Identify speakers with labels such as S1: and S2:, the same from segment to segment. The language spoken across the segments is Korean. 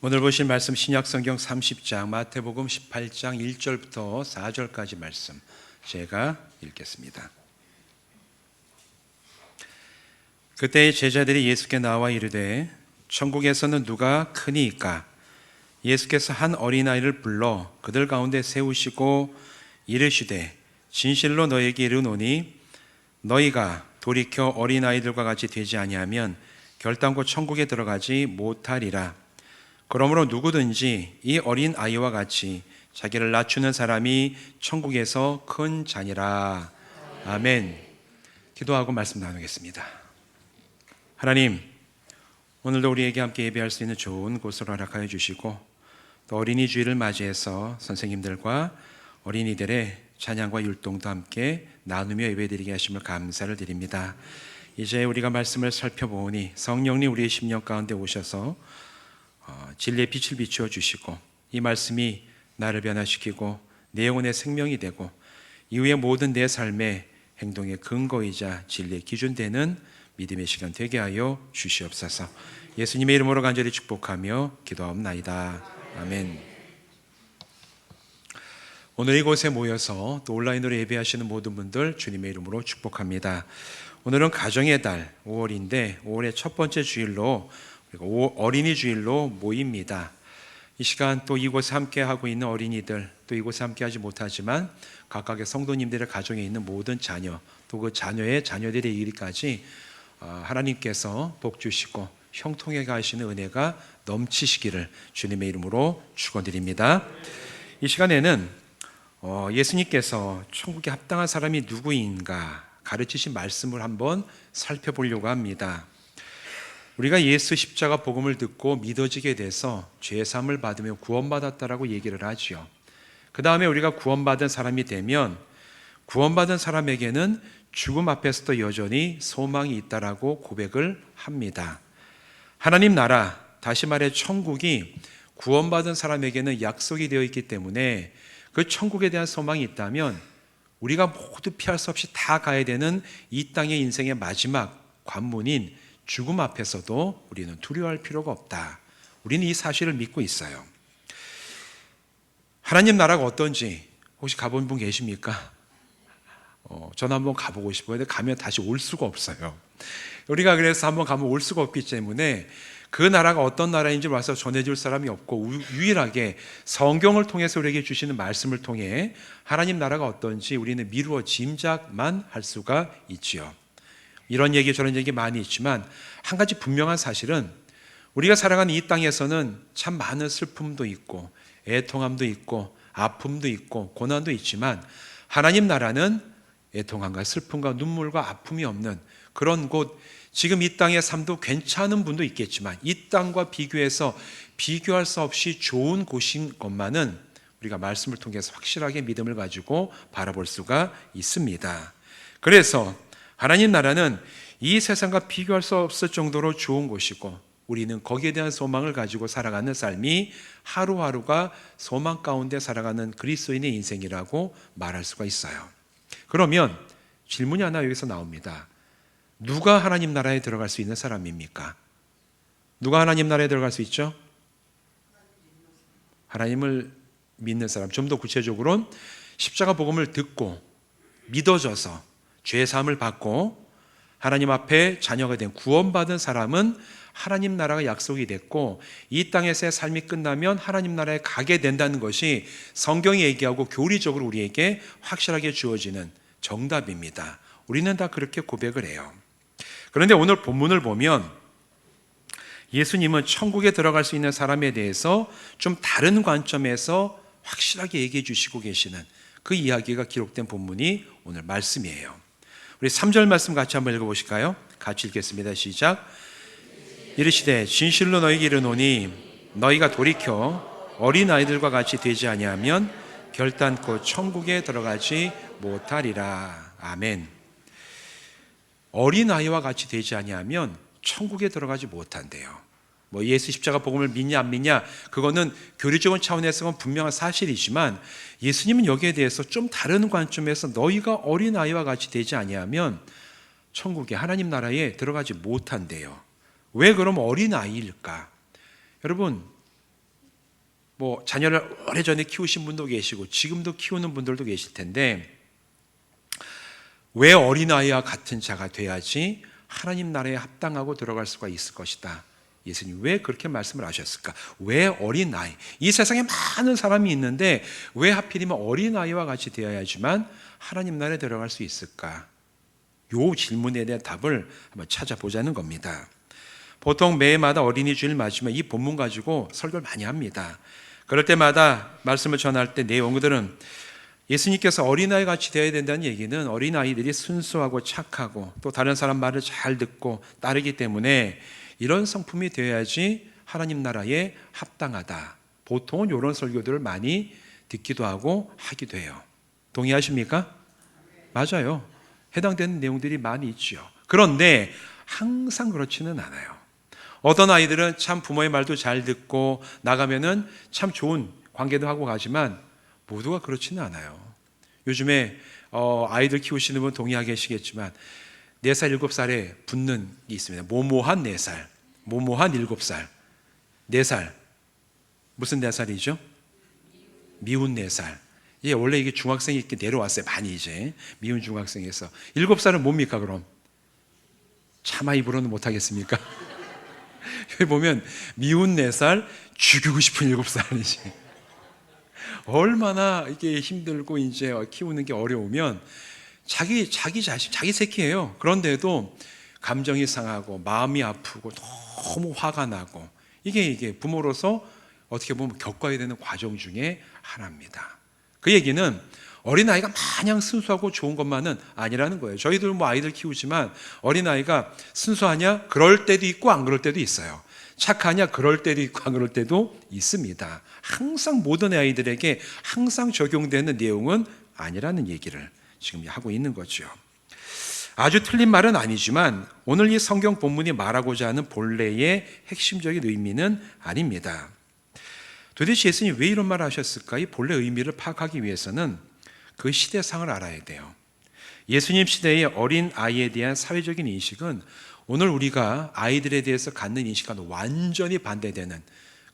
S1: 오늘 보실 말씀 신약성경 30장 마태복음 18장 1절부터 4절까지 말씀 제가 읽겠습니다. 그때 제자들이 예수께 나와 이르되 천국에서는 누가 크니이까? 예수께서 한 어린아이를 불러 그들 가운데 세우시고 이르시되 진실로 너에게 이르노니 너희가 돌이켜 어린아이들과 같이 되지 아니하면 결단코 천국에 들어가지 못하리라. 그러므로 누구든지 이 어린 아이와 같이 자기를 낮추는 사람이 천국에서 큰 자니라. 아멘. 기도하고 말씀 나누겠습니다. 하나님, 오늘도 우리에게 함께 예배할 수 있는 좋은 곳으로 허락하여 주시고 또 어린이 주일을 맞이해서 선생님들과 어린이들의 찬양과 율동도 함께 나누며 예배드리게 하심을 감사를 드립니다. 이제 우리가 말씀을 살펴보니 성령님 우리의 심령 가운데 오셔서 진리의 빛을 비추어 주시고 이 말씀이 나를 변화시키고 내 영혼의 생명이 되고 이후의 모든 내 삶의 행동의 근거이자 진리의 기준 되는 믿음의 시간 되게 하여 주시옵소서. 예수님의 이름으로 간절히 축복하며 기도하옵나이다. 아멘. 오늘 이곳에 모여서 또 온라인으로 예배하시는 모든 분들 주님의 이름으로 축복합니다. 오늘은 가정의 달 5월인데 5월의 첫 번째 주일로 어린이 주일로 모입니다. 이 시간 또 이곳에 함께 하고 있는 어린이들, 또 이곳에 함께 하지 못하지만 각각의 성도님들의 가정에 있는 모든 자녀, 또 그 자녀의 자녀들의 일까지 하나님께서 복 주시고 형통하게 하시는 은혜가 넘치시기를 주님의 이름으로 축원드립니다. 이 시간에는 예수님께서 천국에 합당한 사람이 누구인가 가르치신 말씀을 한번 살펴보려고 합니다. 우리가 예수 십자가 복음을 듣고 믿어지게 돼서 죄사함을 받으며 구원받았다라고 얘기를 하죠. 그 다음에 우리가 구원받은 사람이 되면 구원받은 사람에게는 죽음 앞에서도 여전히 소망이 있다라고 고백을 합니다. 하나님 나라, 다시 말해 천국이 구원받은 사람에게는 약속이 되어 있기 때문에 그 천국에 대한 소망이 있다면 우리가 모두 피할 수 없이 다 가야 되는 이 땅의 인생의 마지막 관문인 죽음 앞에서도 우리는 두려워할 필요가 없다. 우리는 이 사실을 믿고 있어요. 하나님 나라가 어떤지 혹시 가본 분 계십니까? 저는 한번 가보고 싶어요. 근데 가면 다시 올 수가 없어요. 우리가 그래서 한번 가면 올 수가 없기 때문에 그 나라가 어떤 나라인지 와서 전해줄 사람이 없고 유일하게 성경을 통해서 우리에게 주시는 말씀을 통해 하나님 나라가 어떤지 우리는 미루어 짐작만 할 수가 있지요. 이런 얘기 저런 얘기 많이 있지만 한 가지 분명한 사실은 우리가 살아가는 이 땅에서는 참 많은 슬픔도 있고 애통함도 있고 아픔도 있고 고난도 있지만 하나님 나라는 애통함과 슬픔과 눈물과 아픔이 없는 그런 곳, 지금 이 땅의 삶도 괜찮은 분도 있겠지만 이 땅과 비교해서 비교할 수 없이 좋은 곳인 것만은 우리가 말씀을 통해서 확실하게 믿음을 가지고 바라볼 수가 있습니다. 그래서 하나님 나라는 이 세상과 비교할 수 없을 정도로 좋은 곳이고 우리는 거기에 대한 소망을 가지고 살아가는 삶이 하루하루가 소망 가운데 살아가는 그리스도인의 인생이라고 말할 수가 있어요. 그러면 질문이 하나 여기서 나옵니다. 누가 하나님 나라에 들어갈 수 있는 사람입니까? 누가 하나님 나라에 들어갈 수 있죠? 하나님을 믿는 사람. 좀 더 구체적으로는 십자가 복음을 듣고 믿어져서 죄사함을 받고 하나님 앞에 자녀가 된 구원받은 사람은 하나님 나라가 약속이 됐고 이 땅에서의 삶이 끝나면 하나님 나라에 가게 된다는 것이 성경이 얘기하고 교리적으로 우리에게 확실하게 주어지는 정답입니다. 우리는 다 그렇게 고백을 해요. 그런데 오늘 본문을 보면 예수님은 천국에 들어갈 수 있는 사람에 대해서 좀 다른 관점에서 확실하게 얘기해 주시고 계시는 그 이야기가 기록된 본문이 오늘 말씀이에요. 우리 3절 말씀 같이 한번 읽어보실까요? 같이 읽겠습니다. 시작. 이르시되 진실로 너희에게 이르노니 너희가 돌이켜 어린아이들과 같이 되지 아니하면 결단코 천국에 들어가지 못하리라. 아멘. 어린아이와 같이 되지 아니하면 천국에 들어가지 못한대요. 예수 십자가 복음을 믿냐 안 믿냐 그거는 교리적인 차원에서는 분명한 사실이지만 예수님은 여기에 대해서 좀 다른 관점에서 너희가 어린아이와 같이 되지 아니하면 천국에 하나님 나라에 들어가지 못한대요. 왜 그럼 어린아이일까? 여러분 뭐 자녀를 오래전에 키우신 분도 계시고 지금도 키우는 분들도 계실 텐데, 왜 어린아이와 같은 자가 돼야지 하나님 나라에 합당하고 들어갈 수가 있을 것이다. 예수님 왜 그렇게 말씀을 하셨을까? 왜 어린아이? 이 세상에 많은 사람이 있는데 왜 하필이면 어린아이와 같이 되어야지만 하나님 나라에 들어갈 수 있을까? 요 질문에 대한 답을 한번 찾아보자는 겁니다. 보통 매해마다 어린이 주일 맞으면 이 본문 가지고 설교를 많이 합니다. 그럴 때마다 말씀을 전할 때 내용들은 예수님께서 어린아이 같이 되어야 된다는 얘기는 어린아이들이 순수하고 착하고 또 다른 사람 말을 잘 듣고 따르기 때문에 이런 성품이 되어야지 하나님 나라에 합당하다. 보통은 이런 설교들을 많이 듣기도 하고 하기도 해요. 동의하십니까? 맞아요. 해당되는 내용들이 많이 있죠. 그런데 항상 그렇지는 않아요. 어떤 아이들은 참 부모의 말도 잘 듣고 나가면은 참 좋은 관계도 하고 가지만 모두가 그렇지는 않아요. 요즘에 아이들 키우시는 분 동의하시겠지만 4살, 7살에 붙는 게 있습니다. 모모한 4살, 모모한 7살, 4살. 무슨 4살이죠? 미운 4살. 원래 이게 중학생이 이렇게 내려왔어요. 많이 이제 미운 중학생에서 7살은 뭡니까 그럼? 차마 입으로는 못하겠습니까? 여기 보면 미운 4살, 죽이고 싶은 7살이지. 얼마나 이게 힘들고 이제 키우는 게 어려우면 자기 자식, 자기 새끼예요. 그런데도 감정이 상하고 마음이 아프고 너무 화가 나고 이게 부모로서 어떻게 보면 겪어야 되는 과정 중에 하나입니다. 그 얘기는 어린아이가 마냥 순수하고 좋은 것만은 아니라는 거예요. 저희들 뭐 아이들 키우지만 어린아이가 순수하냐? 그럴 때도 있고 안 그럴 때도 있어요. 착하냐? 그럴 때도 있고 안 그럴 때도 있습니다. 항상 모든 아이들에게 항상 적용되는 내용은 아니라는 얘기를 지금 하고 있는 거죠. 아주 틀린 말은 아니지만 오늘 이 성경 본문이 말하고자 하는 본래의 핵심적인 의미는 아닙니다. 도대체 예수님이 왜 이런 말을 하셨을까? 이 본래 의미를 파악하기 위해서는 그 시대상을 알아야 돼요. 예수님 시대의 어린 아이에 대한 사회적인 인식은 오늘 우리가 아이들에 대해서 갖는 인식과는 완전히 반대되는,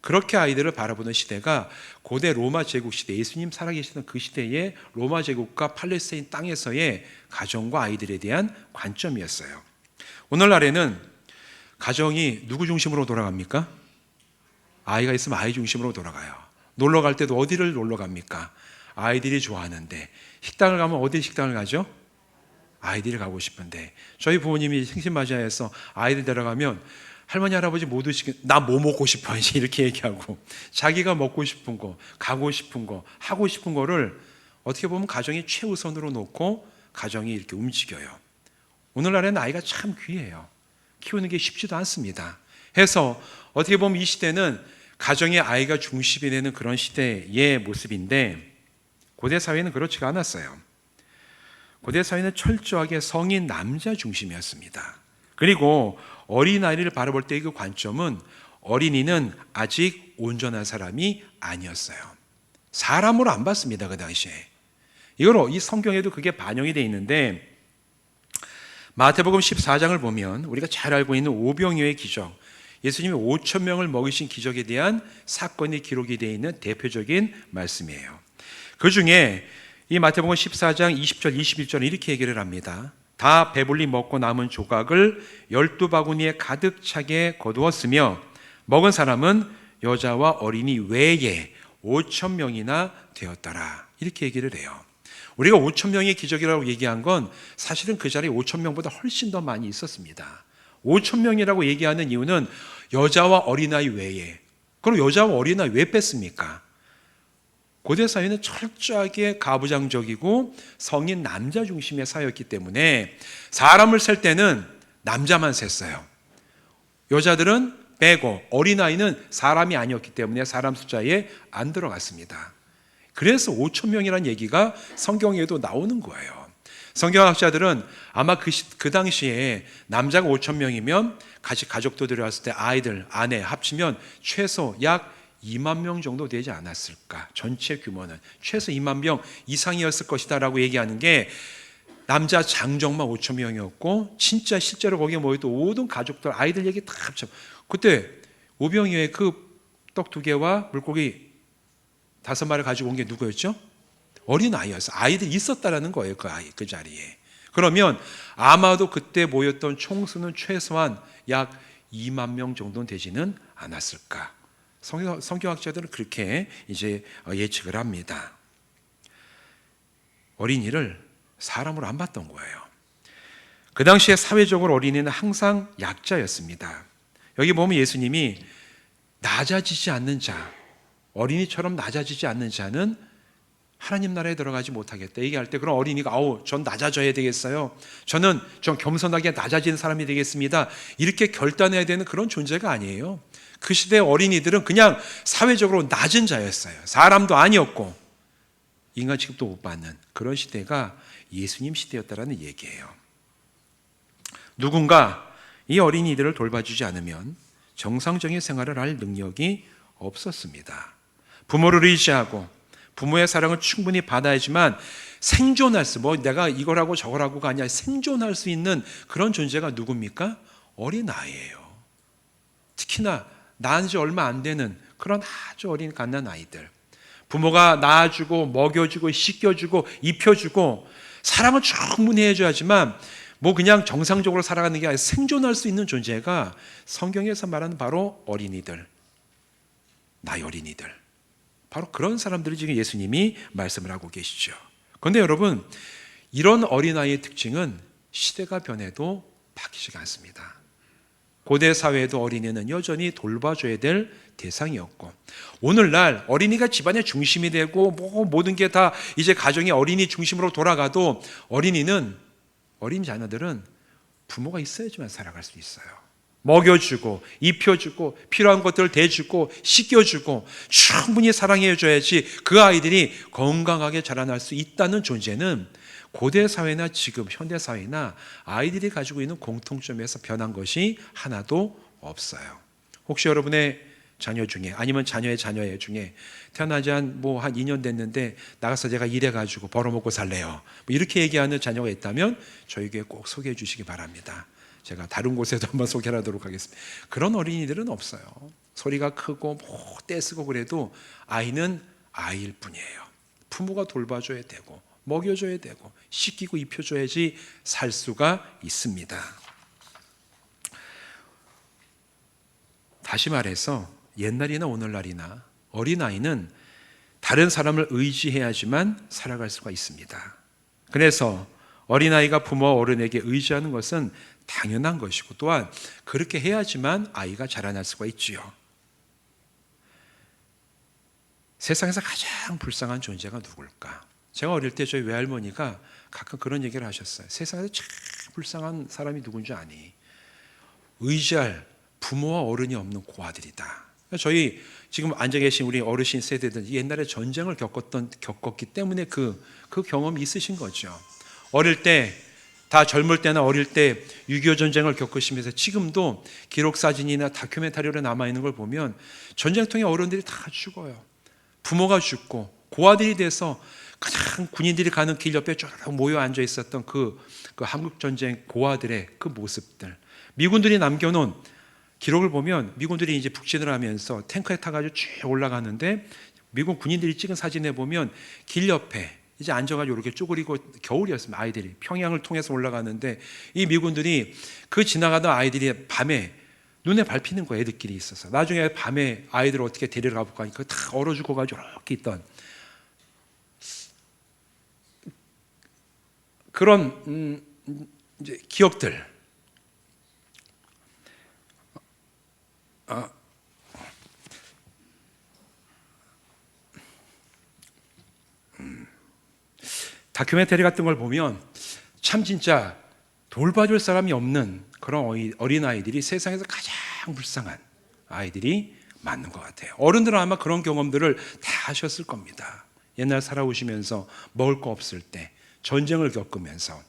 S1: 그렇게 아이들을 바라보는 시대가 고대 로마 제국 시대, 예수님 살아계시던 그 시대의 로마 제국과 팔레스타인 땅에서의 가정과 아이들에 대한 관점이었어요. 오늘날에는 가정이 누구 중심으로 돌아갑니까? 아이가 있으면 아이 중심으로 돌아가요. 놀러 갈 때도 어디를 놀러 갑니까? 아이들이 좋아하는데. 식당을 가면 어디 식당을 가죠? 아이들이 가고 싶은데. 저희 부모님이 생신맞이해서 아이들 데려가면 할머니 할아버지 모두 나 뭐 먹고 싶어 이렇게 얘기하고, 자기가 먹고 싶은 거, 가고 싶은 거, 하고 싶은 거를 어떻게 보면 가정이 최우선으로 놓고 가정이 이렇게 움직여요. 오늘날에는 아이가 참 귀해요. 키우는 게 쉽지도 않습니다. 해서 어떻게 보면 이 시대는 가정의 아이가 중심이 되는 그런 시대의 모습인데, 고대 사회는 그렇지가 않았어요. 고대 사회는 철저하게 성인 남자 중심이었습니다. 그리고 어린아이를 바라볼 때의 그 관점은 어린이는 아직 온전한 사람이 아니었어요. 사람으로 안 봤습니다, 그 당시에. 이거로 이 성경에도 그게 반영이 되어 있는데, 마태복음 14장을 보면 우리가 잘 알고 있는 오병이어의 기적, 예수님이 5천 명을 먹이신 기적에 대한 사건이 기록이 되어 있는 대표적인 말씀이에요. 그 중에 이 마태복음 14장 20절 21절은 이렇게 얘기를 합니다. 다 배불리 먹고 남은 조각을 12바구니에 가득 차게 거두었으며 먹은 사람은 여자와 어린이 외에 5천 명이나 되었더라. 이렇게 얘기를 해요. 우리가 5천 명의 기적이라고 얘기한 건 사실은 그 자리에 5천 명보다 훨씬 더 많이 있었습니다. 5천 명이라고 얘기하는 이유는 여자와 어린아이 외에. 그럼 여자와 어린아이 왜 뺐습니까? 고대 사회는 철저하게 가부장적이고 성인 남자 중심의 사회였기 때문에 사람을 셀 때는 남자만 셌어요. 여자들은 빼고 어린아이는 사람이 아니었기 때문에 사람 숫자에 안 들어갔습니다. 그래서 5천 명이라는 얘기가 성경에도 나오는 거예요. 성경학자들은 아마 그 당시에 남자가 5천 명이면 같이 가족도 들어왔을 때 아이들, 아내 합치면 최소 약 2만 명 정도 되지 않았을까? 전체 규모는 최소 2만 명 이상이었을 것이다 라고 얘기하는 게, 남자 장정만 5천 명이었고 진짜 실제로 거기에 모였던 모든 가족들, 아이들 얘기 다 합쳐. 그때 오병이어의 그 떡 2개와 물고기 5마리 가지고 온 게 누구였죠? 어린아이였어요. 아이들이 있었다라는 거예요. 그 자리에. 그러면 아마도 그때 모였던 총수는 최소한 약 2만 명 정도는 되지는 않았을까. 성경학자들은 그렇게 이제 예측을 합니다. 어린이를 사람으로 안 봤던 거예요. 그 당시에 사회적으로 어린이는 항상 약자였습니다. 여기 보면 예수님이 낮아지지 않는 자, 어린이처럼 낮아지지 않는 자는 하나님 나라에 들어가지 못하겠다 얘기할 때, 그런 어린이가 전 낮아져야 되겠어요, 저는 좀 겸손하게 낮아지는 사람이 되겠습니다, 이렇게 결단해야 되는 그런 존재가 아니에요. 그 시대의 어린이들은 그냥 사회적으로 낮은 자였어요. 사람도 아니었고 인간 취급도 못 받는 그런 시대가 예수님 시대였다라는 얘기예요. 누군가 이 어린이들을 돌봐주지 않으면 정상적인 생활을 할 능력이 없었습니다. 부모를 의지하고 부모의 사랑을 충분히 받아야지만 생존할 수, 내가 이거라고 저거라고가 아니라 생존할 수 있는 그런 존재가 누굽니까? 어린아이예요. 특히나 낳은 지 얼마 안 되는 그런 아주 어린 갓난아이들. 부모가 낳아주고 먹여주고 씻겨주고 입혀주고 사랑을 충분히 해줘야지만 그냥 정상적으로 살아가는 게 아니라 생존할 수 있는 존재가 성경에서 말하는 바로 어린이들, 나의 어린이들, 바로 그런 사람들을 지금 예수님이 말씀을 하고 계시죠. 그런데 여러분, 이런 어린아이의 특징은 시대가 변해도 바뀌지가 않습니다. 고대 사회에도 어린이는 여전히 돌봐줘야 될 대상이었고, 오늘날 어린이가 집안의 중심이 되고 모든 게 다 이제 가정이 어린이 중심으로 돌아가도 어린 자녀들은 부모가 있어야지만 살아갈 수 있어요. 먹여주고 입혀주고 필요한 것들을 대주고 씻겨주고 충분히 사랑해줘야지 그 아이들이 건강하게 자라날 수 있다는 존재는 고대 사회나 지금 현대 사회나 아이들이 가지고 있는 공통점에서 변한 것이 하나도 없어요. 혹시 여러분의 자녀 중에, 아니면 자녀의 자녀 중에 태어나지 한 2년 됐는데 나가서 제가 일해가지고 벌어먹고 살래요, 이렇게 얘기하는 자녀가 있다면 저희 교회 꼭 소개해 주시기 바랍니다. 제가 다른 곳에도 한번 소개하도록 하겠습니다. 그런 어린이들은 없어요. 소리가 크고 떼쓰고 그래도 아이는 아이일 뿐이에요. 부모가 돌봐줘야 되고 먹여줘야 되고 씻기고 입혀줘야지 살 수가 있습니다. 다시 말해서 옛날이나 오늘날이나 어린아이는 다른 사람을 의지해야지만 살아갈 수가 있습니다. 그래서 어린아이가 부모와 어른에게 의지하는 것은 당연한 것이고, 또한 그렇게 해야지만 아이가 자라날 수가 있지요. 세상에서 가장 불쌍한 존재가 누굴까? 제가 어릴 때 저희 외할머니가 가끔 그런 얘기를 하셨어요. 세상에서 제일 불쌍한 사람이 누군지 아니? 의지할 부모와 어른이 없는 고아들이다. 저희 지금 앉아 계신 우리 어르신 세대들 옛날에 전쟁을 겪었기 때문에 그 경험이 있으신 거죠. 어릴 때, 다 젊을 때나 어릴 때 6.25 전쟁을 겪으시면서 지금도 기록 사진이나 다큐멘터리로 남아있는 걸 보면 전쟁통에 어른들이 다 죽어요. 부모가 죽고 고아들이 돼서 그냥 군인들이 가는 길 옆에 쭉 모여 앉아 있었던 그 한국전쟁 고아들의 그 모습들, 미군들이 남겨놓은 기록을 보면 미군들이 이제 북진을 하면서 탱크에 타가지고 쭉 올라가는데 미군 군인들이 찍은 사진에 보면 길 옆에 이제 앉아가지고 이렇게 쪼그리고, 겨울이었습니다. 아이들이 평양을 통해서 올라가는데 이 미군들이 그 지나가던 아이들이 밤에 눈에 밟히는 거예요. 애들끼리 있어서. 나중에 밤에 아이들을 어떻게 데리러 가볼까 하니까 다 얼어 죽어가지고 이렇게 있던 그런 이제 기억들. 다큐멘터리 같은 걸 보면 참 진짜 돌봐줄 사람이 없는 그런 어린아이들이 세상에서 가장 불쌍한 아이들이 맞는 것 같아요. 어른들은 아마 그런 경험들을 다 하셨을 겁니다. 옛날 살아오시면서 먹을 거 없을 때, 전쟁을 겪으면서.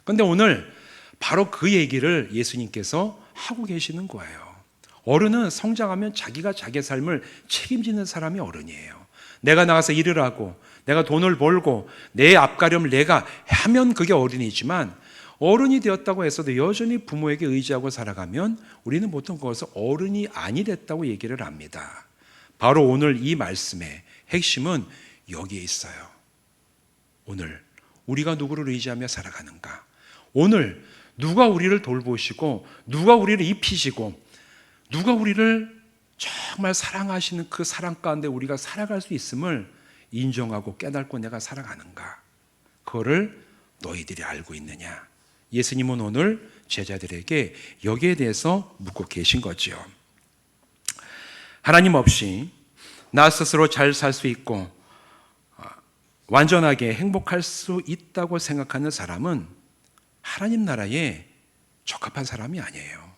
S1: 그런데 오늘 바로 그 얘기를 예수님께서 하고 계시는 거예요. 어른은 성장하면 자기가 자기의 삶을 책임지는 사람이 어른이에요. 내가 나가서 일을 하고 내가 돈을 벌고 내 앞가림을 내가 하면 그게 어른이지만, 어른이 되었다고 해서도 여전히 부모에게 의지하고 살아가면 우리는 보통 그것을 어른이 아니 됐다고 얘기를 합니다. 바로 오늘 이 말씀에 핵심은 여기에 있어요. 오늘 우리가 누구를 의지하며 살아가는가? 오늘 누가 우리를 돌보시고 누가 우리를 입히시고 누가 우리를 정말 사랑하시는 그 사랑 가운데 우리가 살아갈 수 있음을 인정하고 깨닫고 내가 살아가는가? 그거를 너희들이 알고 있느냐? 예수님은 오늘 제자들에게 여기에 대해서 묻고 계신 거죠. 하나님 없이 나 스스로 잘 살 수 있고 완전하게 행복할 수 있다고 생각하는 사람은 하나님 나라에 적합한 사람이 아니에요.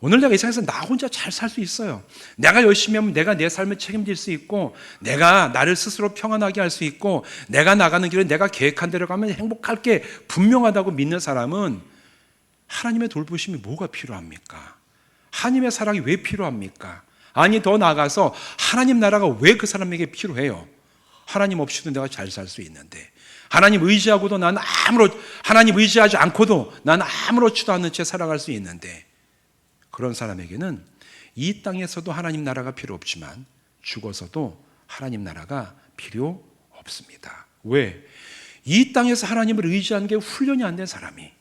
S1: 오늘 내가 이 세상에서 나 혼자 잘 살 수 있어요. 내가 열심히 하면 내가 내 삶을 책임질 수 있고 내가 나를 스스로 평안하게 할 수 있고 내가 나가는 길을 내가 계획한 대로 가면 행복할 게 분명하다고 믿는 사람은 하나님의 돌보심이 뭐가 필요합니까? 하나님의 사랑이 왜 필요합니까? 아니 더 나아가서 하나님 나라가 왜 그 사람에게 필요해요? 하나님 없이도 내가 잘 살 수 있는데 하나님 의지하고도 난 하나님 의지하지 않고도 난 아무렇지도 않은 채 살아갈 수 있는데 그런 사람에게는 이 땅에서도 하나님 나라가 필요 없지만 죽어서도 하나님 나라가 필요 없습니다. 왜? 이 땅에서 하나님을 의지하는 게 훈련이 안 된 사람이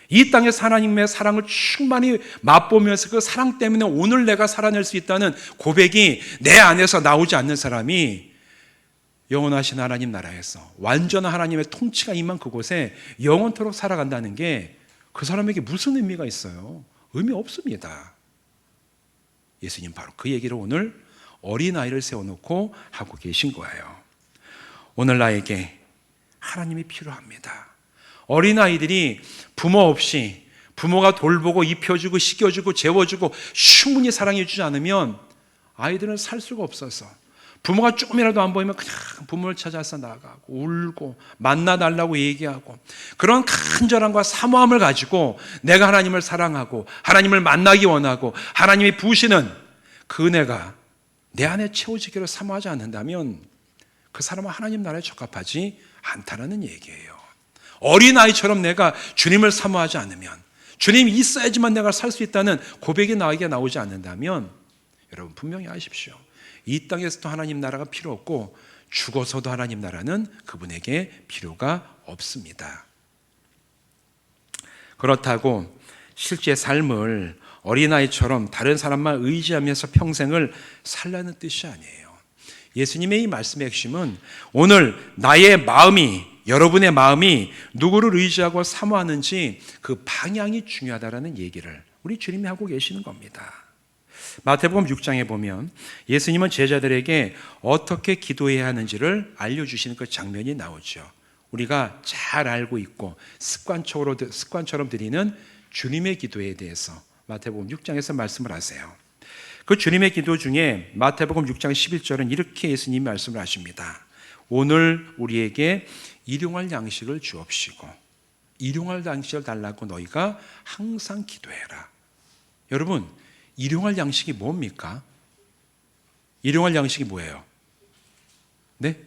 S1: 이 땅에서 하나님의 사랑을 충만히 맛보면서 그 사랑 때문에 오늘 내가 살아낼 수 있다는 고백이 내 안에서 나오지 않는 사람이 영원하신 하나님 나라에서 완전한 하나님의 통치가 임한 그곳에 영원토록 살아간다는 게 그 사람에게 무슨 의미가 있어요? 의미 없습니다. 예수님 바로 그 얘기를 오늘 어린아이를 세워놓고 하고 계신 거예요. 오늘 나에게 하나님이 필요합니다. 어린아이들이 부모 없이 부모가 돌보고 입혀주고 씻겨주고 재워주고 충분히 사랑해주지 않으면 아이들은 살 수가 없어서 부모가 조금이라도 안 보이면 그냥 부모를 찾아서 나가고 울고 만나달라고 얘기하고 그런 간절함과 사모함을 가지고 내가 하나님을 사랑하고 하나님을 만나기 원하고 하나님이 부으시는 그 은혜가 내 안에 채워지기를 사모하지 않는다면 그 사람은 하나님 나라에 적합하지 않다는 얘기예요. 어린아이처럼 내가 주님을 사모하지 않으면 주님이 있어야지만 내가 살 수 있다는 고백이 나에게 나오지 않는다면 여러분 분명히 아십시오. 이 땅에서도 하나님 나라가 필요 없고 죽어서도 하나님 나라는 그분에게 필요가 없습니다. 그렇다고 실제 삶을 어린아이처럼 다른 사람만 의지하면서 평생을 살라는 뜻이 아니에요. 예수님의 이 말씀의 핵심은 오늘 나의 마음이 여러분의 마음이 누구를 의지하고 사모하는지 그 방향이 중요하다는 얘기를 우리 주님이 하고 계시는 겁니다. 마태복음 6장에 보면 예수님은 제자들에게 어떻게 기도해야 하는지를 알려주시는 그 장면이 나오죠. 우리가 잘 알고 있고 습관처럼 드리는 주님의 기도에 대해서 마태복음 6장에서 말씀을 하세요. 그 주님의 기도 중에 마태복음 6장 11절은 이렇게 예수님이 말씀을 하십니다. 오늘 우리에게 일용할 양식을 주옵시고 일용할 양식을 달라고 너희가 항상 기도해라. 여러분 일용할 양식이 뭡니까? 일용할 양식이 뭐예요? 네?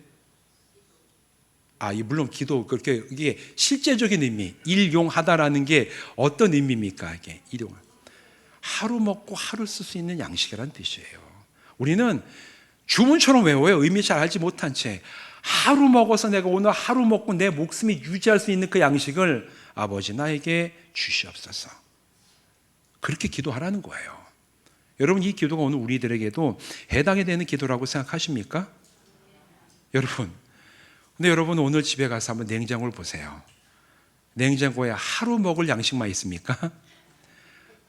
S1: 물론 기도 그렇게 이게 실제적인 의미, 일용하다라는 게 어떤 의미입니까? 이게 일용할 하루 먹고 하루 쓸 수 있는 양식이라는 뜻이에요. 우리는 주문처럼 외워요. 의미 잘 알지 못한 채 하루 먹어서 내가 오늘 하루 먹고 내 목숨이 유지할 수 있는 그 양식을 아버지 나에게 주시옵소서. 그렇게 기도하라는 거예요. 여러분 이 기도가 오늘 우리들에게도 해당이 되는 기도라고 생각하십니까? 여러분 근데 여러분 오늘 집에 가서 한번 냉장고를 보세요. 냉장고에 하루 먹을 양식만 있습니까?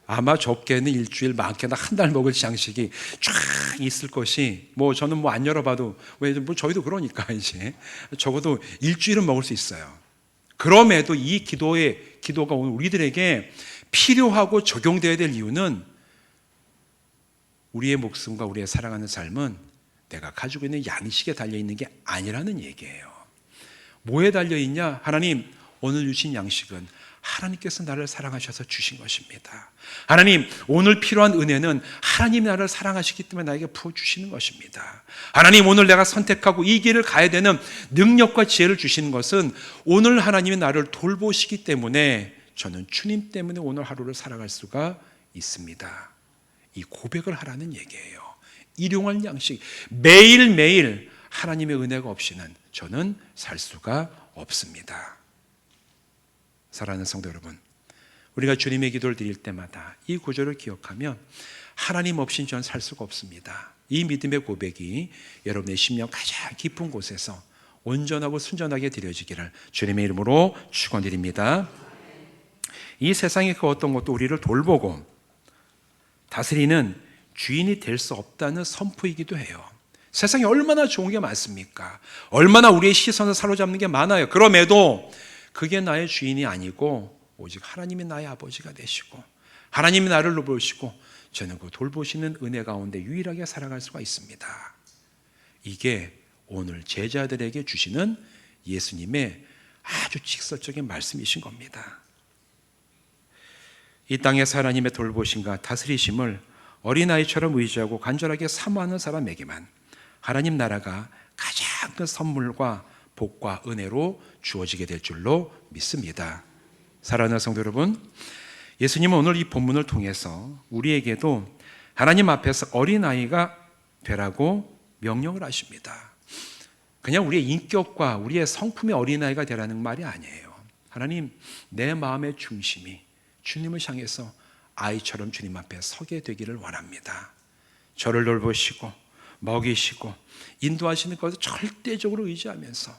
S1: 아마 적게는 일주일, 많게는 한 달 먹을 양식이 쫙 있을 것이 저는 안 열어봐도 저희도 그러니까 이제 적어도 일주일은 먹을 수 있어요. 그럼에도 이 기도가 오늘 우리들에게 필요하고 적용되어야 될 이유는 우리의 목숨과 우리의 사랑하는 삶은 내가 가지고 있는 양식에 달려있는 게 아니라는 얘기예요. 뭐에 달려있냐? 하나님 오늘 주신 양식은 하나님께서 나를 사랑하셔서 주신 것입니다. 하나님 오늘 필요한 은혜는 하나님이 나를 사랑하시기 때문에 나에게 부어주시는 것입니다. 하나님 오늘 내가 선택하고 이 길을 가야 되는 능력과 지혜를 주시는 것은 오늘 하나님이 나를 돌보시기 때문에 저는 주님 때문에 오늘 하루를 살아갈 수가 있습니다. 이 고백을 하라는 얘기예요. 일용할 양식 매일매일 하나님의 은혜가 없이는 저는 살 수가 없습니다. 사랑하는 성도 여러분, 우리가 주님의 기도를 드릴 때마다 이 구절을 기억하면 하나님 없이는 저는 살 수가 없습니다. 이 믿음의 고백이 여러분의 심령 가장 깊은 곳에서 온전하고 순전하게 드려지기를 주님의 이름으로 축원드립니다. 이 세상의 그 어떤 것도 우리를 돌보고 다스리는 주인이 될 수 없다는 선포이기도 해요. 세상에 얼마나 좋은 게 많습니까? 얼마나 우리의 시선을 사로잡는 게 많아요. 그럼에도 그게 나의 주인이 아니고 오직 하나님이 나의 아버지가 되시고 하나님이 나를 돌보시고 저는 그 돌보시는 은혜 가운데 유일하게 살아갈 수가 있습니다. 이게 오늘 제자들에게 주시는 예수님의 아주 직설적인 말씀이신 겁니다. 이 땅에서 하나님의 돌보심과 다스리심을 어린아이처럼 의지하고 간절하게 사모하는 사람에게만 하나님 나라가 가장 큰 선물과 복과 은혜로 주어지게 될 줄로 믿습니다. 사랑하는 성도 여러분, 예수님은 오늘 이 본문을 통해서 우리에게도 하나님 앞에서 어린아이가 되라고 명령을 하십니다. 그냥 우리의 인격과 우리의 성품의 어린아이가 되라는 말이 아니에요. 하나님, 내 마음의 중심이 주님을 향해서 아이처럼 주님 앞에 서게 되기를 원합니다. 저를 돌보시고 먹이시고 인도하시는 것을 절대적으로 의지하면서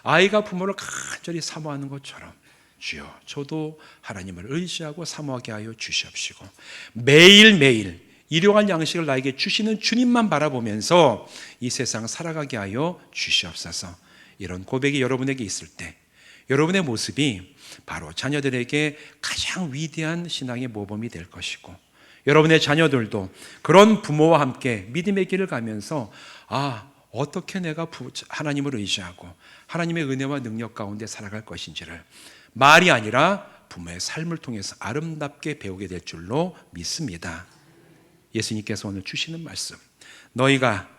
S1: 아이가 부모를 간절히 사모하는 것처럼 주여, 저도 하나님을 의지하고 사모하게 하여 주시옵시고 매일매일 일용할 양식을 나에게 주시는 주님만 바라보면서 이 세상을 살아가게 하여 주시옵소서. 이런 고백이 여러분에게 있을 때 여러분의 모습이 바로 자녀들에게 가장 위대한 신앙의 모범이 될 것이고 여러분의 자녀들도 그런 부모와 함께 믿음의 길을 가면서 어떻게 내가 하나님을 의지하고 하나님의 은혜와 능력 가운데 살아갈 것인지를 말이 아니라 부모의 삶을 통해서 아름답게 배우게 될 줄로 믿습니다. 예수님께서 오늘 주시는 말씀, 너희가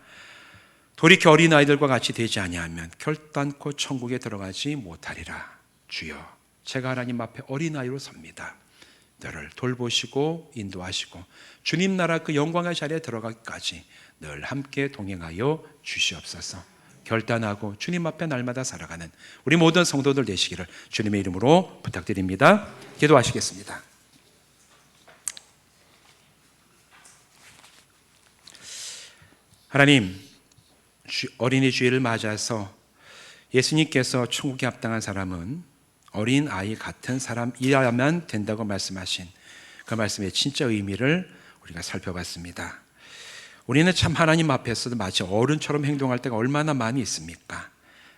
S1: 돌이켜 어린아이들과 같이 되지 아니하면 결단코 천국에 들어가지 못하리라. 주여, 제가 하나님 앞에 어린아이로 섭니다. 너를 돌보시고 인도하시고 주님 나라 그 영광의 자리에 들어가기까지 늘 함께 동행하여 주시옵소서. 결단하고 주님 앞에 날마다 살아가는 우리 모든 성도들 되시기를 주님의 이름으로 부탁드립니다. 기도하시겠습니다. 하나님, 어린이 주일을 맞아서 예수님께서 천국에 합당한 사람은 어린 아이 같은 사람이라면 된다고 말씀하신 그 말씀의 진짜 의미를 우리가 살펴봤습니다. 우리는 참 하나님 앞에서도 마치 어른처럼 행동할 때가 얼마나 많이 있습니까?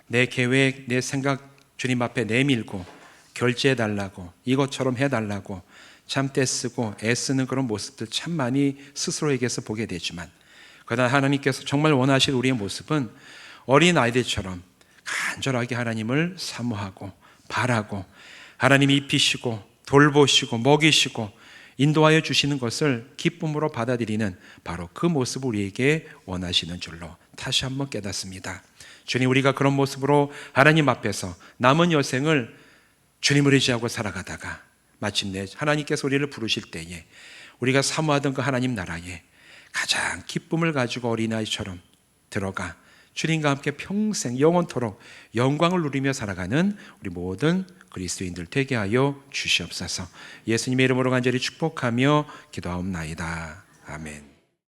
S1: 내 계획, 내 생각 주님 앞에 내밀고 결제해달라고, 이것처럼 해달라고 참 떼쓰고 애쓰는 그런 모습들 참 많이 스스로에게서 보게 되지만, 그러나 하나님께서 정말 원하실 우리의 모습은 어린 아이들처럼 간절하게 하나님을 사모하고 바라고 하나님이 입히시고 돌보시고 먹이시고 인도하여 주시는 것을 기쁨으로 받아들이는 바로 그 모습을 우리에게 원하시는 줄로 다시 한번 깨닫습니다. 주님, 우리가 그런 모습으로 하나님 앞에서 남은 여생을 주님을 의지하고 살아가다가 마침내 하나님께서 우리를 부르실 때에 우리가 사모하던 그 하나님 나라에 가장 기쁨을 가지고 어린아이처럼 들어가 주님과 함께 평생 영원토록 영광을 누리며 살아가는 우리 모든 그리스도인들 되게 하여 주시옵소서. 예수님의 이름으로 간절히 축복하며 기도하옵나이다. 아멘.